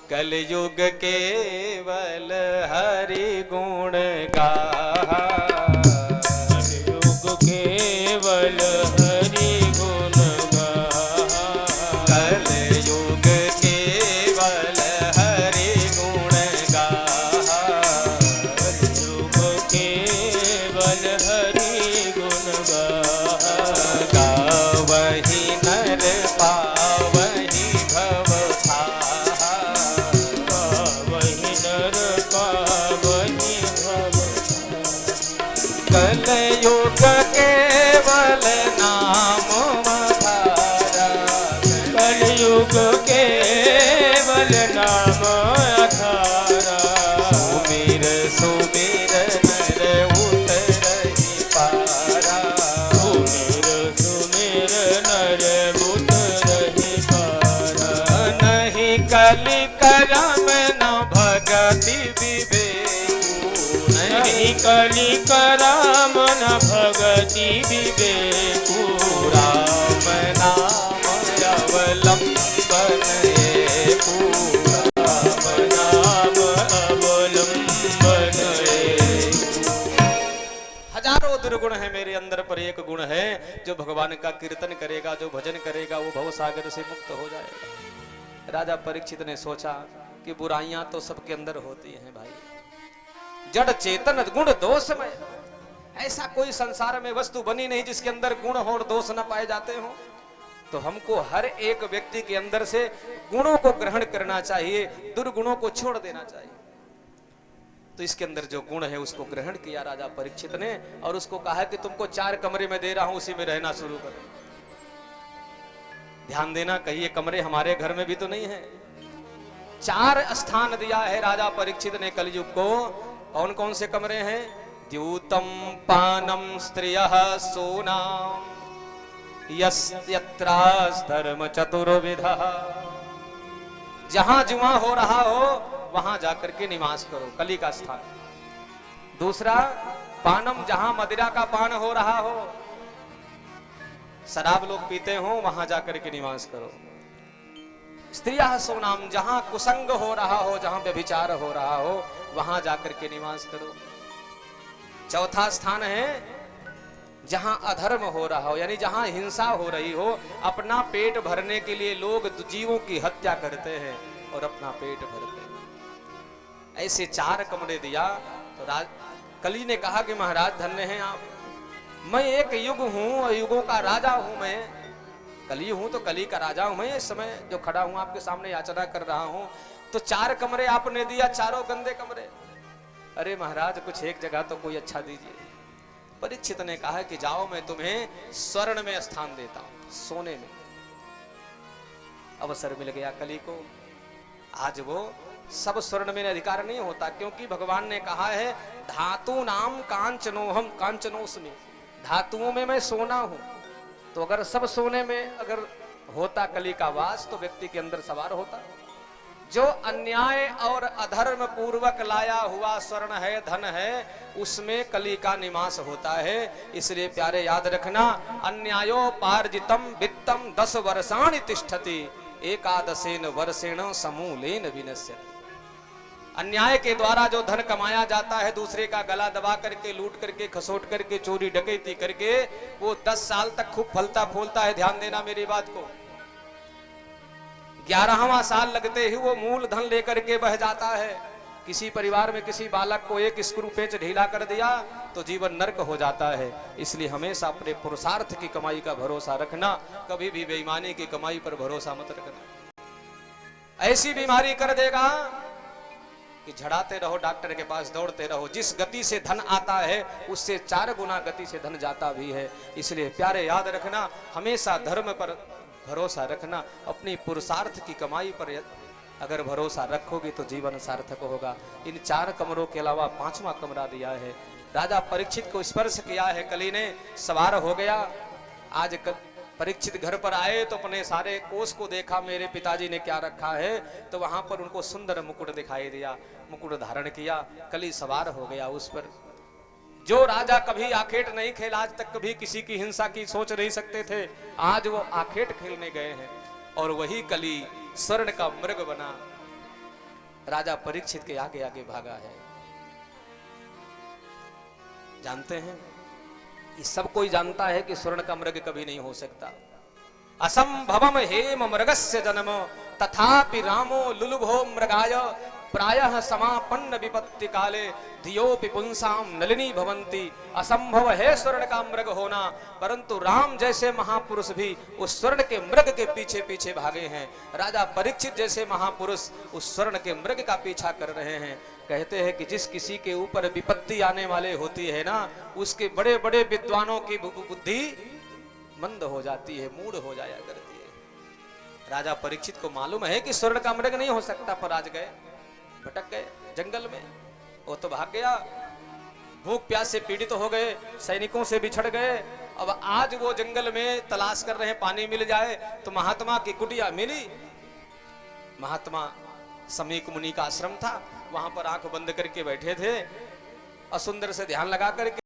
कलयुग केवल हरि गुण गाहा, कलयुग केवल हरि गुण गाहा, कलयुग केवल हरि गुण गाहा, कलयुग केवल हरि गुण गाहा, गावहि नर पावहि भव थाहा, पावहि नर पावहि भव कलयुग केवल नाम आधारा, कलयुग केवल नाम आधारा, सुमिर सुमिर नर उतरहि पारा, सुमिर सुमिर नर उतरहि पारा, नहीं कलि करम न भगति विवेकु, नहीं कलि कराम न भगति विवेकु, राम नाम अवलंबन एकु, राम नाम अवलंबन एकु। हजारों दुर्गुण है मेरे अंदर, पर एक गुण है जो भगवान का कीर्तन करेगा, जो भजन करेगा, वो भव सागर से मुक्त हो जाएगा। राजा परीक्षित ने सोचा कि बुराइयां तो सबके अंदर होती हैं भाई, जड़ चेतन गुण दोष में ऐसा कोई संसार में वस्तु बनी नहीं जिसके अंदर गुण हो और दोष न पाए जाते हो। तो हमको हर एक व्यक्ति के अंदर से गुणों को ग्रहण करना चाहिए, दुर्गुणों को छोड़ देना चाहिए। तो इसके अंदर जो गुण है उसको ग्रहण किया राजा परीक्षित ने, और उसको कहा कि तुमको 4 कमरे में दे रहा हूं, उसी में रहना शुरू करो। ध्यान देना, कहीं ये कमरे हमारे घर में भी तो नहीं है। 4 स्थान दिया है राजा परीक्षित ने कलयुग को। कौन कौन से कमरे हैं? द्यूतम पानम स्त्रियः सोना यत्राधर्म चतुर्विधः, जहां जुआ हो रहा हो वहां जाकर के निवास करो, कली का स्थान। दूसरा पानम, जहां मदिरा का पान हो रहा हो, शराब लोग पीते हो, वहां जाकर के निवास करो। स्त्रियः सोनाम, जहां कुसंग हो रहा हो, जहां व्यभिचार हो रहा हो, वहां जाकर के निवास करो। चौथा स्थान है जहां अधर्म हो रहा हो, यानी जहां हिंसा हो रही हो, अपना पेट भरने के लिए लोग जीवों की हत्या करते हैं और अपना पेट भरते हैं। ऐसे 4 कमरे दिया। तो कली ने कहा कि महाराज धन्य हैं आप, मैं एक युग हूं और युगों का राजा हूं। मैं कली हूं तो कली का राजा हूं। मैं इस समय जो खड़ा हूं आपके सामने याचना कर रहा हूं, तो 4 कमरे आपने दिया, चारों गंदे कमरे। अरे महाराज कुछ एक जगह तो कोई अच्छा दीजिए। परीक्षित ने कहा कि जाओ, मैं तुम्हें स्वर्ण में स्थान देता हूं, सोने में। अवसर मिल गया कली को। आज वो सब स्वर्ण में अधिकार नहीं होता, क्योंकि भगवान ने कहा है धातु नाम कांचनोहम कांचनोस्मि, धातुओं में मैं सोना हूं। तो अगर सब सोने में अगर होता कली का वास, तो व्यक्ति के अंदर सवार होता। जो अन्याय और अधर्म पूर्वक लाया हुआ स्वर्ण है, धन है, उसमें कली का निवास होता है। इसलिए प्यारे याद रखना, अन्यायोपार्जितम वित्तम 10 वर्षाणि तिष्ठति, एकादशेन वर्षेण समूलेन विनश्यति। अन्याय के द्वारा जो धन कमाया जाता है, दूसरे का गला दबा करके, लूट करके, खसोट करके, चोरी डकैती करके, वो 10 साल तक खूब फलता फूलता है। ध्यान देना मेरी बात को। 11वां साल लगते ही वो मूल धन लेकर के बह जाता है। किसी परिवार में किसी बालक को एक स्क्रू पेंच ढीला कर दिया तो जीवन नर्क हो जाता है। इसलिए हमेशा अपने पुरुषार्थ की कमाई का भरोसा रखना, कभी भी बेईमानी की कमाई पर भरोसा मत रखना। ऐसी बीमारी कर देगा कि झड़ाते रहो, डॉक्टर के पास दौड़ते रहो। जिस गति से धन आता है उससे 4 गुना गति से धन जाता भी है। इसलिए प्यारे याद रखना, हमेशा धर्म पर भरोसा रखना, अपनी पुरुषार्थ की कमाई पर अगर भरोसा रखोगे तो जीवन सार्थक होगा। इन 4 कमरों के अलावा 5वां कमरा दिया है। राजा परीक्षित को स्पर्श किया है कली ने, सवार हो गया। आज परीक्षित घर पर आए तो अपने सारे कोष को देखा, मेरे पिताजी ने क्या रखा है। तो वहां पर उनको सुंदर मुकुट दिखाई दिया, मुकुट धारण किया, कली सवार हो गया उस पर। जो राजा कभी आखेट नहीं खेला, आज तक कभी किसी की हिंसा की सोच नहीं सकते थे, आज वो आखेट खेलने गए हैं। और वही कली स्वर्ण का मृग बना, राजा परीक्षित के आगे आगे भागा है। जानते हैं, ये सब कोई जानता है कि स्वर्ण का मृग कभी नहीं हो सकता। असंभवम हेम मृगस्य जन्म तथापि रामो लुलुभो मृगाय प्रायः समापन्न विपत्ति काले धियोपि पुंसाम नलिनी भवंती। असंभव है स्वर्ण का मृग होना, परंतु राम जैसे महापुरुष भी उस स्वर्ण के मृग के पीछे पीछे भागे हैं। राजा परीक्षित जैसे महापुरुष उस स्वर्ण के मृग का पीछा कर रहे हैं। कहते हैं कि जिस किसी के ऊपर विपत्ति आने वाले होती है ना, उसके बड़े बड़े विद्वानों की बुद्धि मंद हो जाती है, मूढ़ हो जाया करती है। राजा परीक्षित को मालूम है कि स्वर्ण का मृग नहीं हो सकता, पर आज गए, भटक गए जंगल में। वो तो भाग गया, भूख प्यास से पीड़ित हो गए, सैनिकों से बिछड़ गए। अब आज वो जंगल में तलाश कर रहे हैं, पानी मिल जाए। तो महात्मा की कुटिया मिली। महात्मा समीक मुनि का आश्रम था, वहां पर आंख बंद करके बैठे थे और सुंदर से ध्यान लगा करके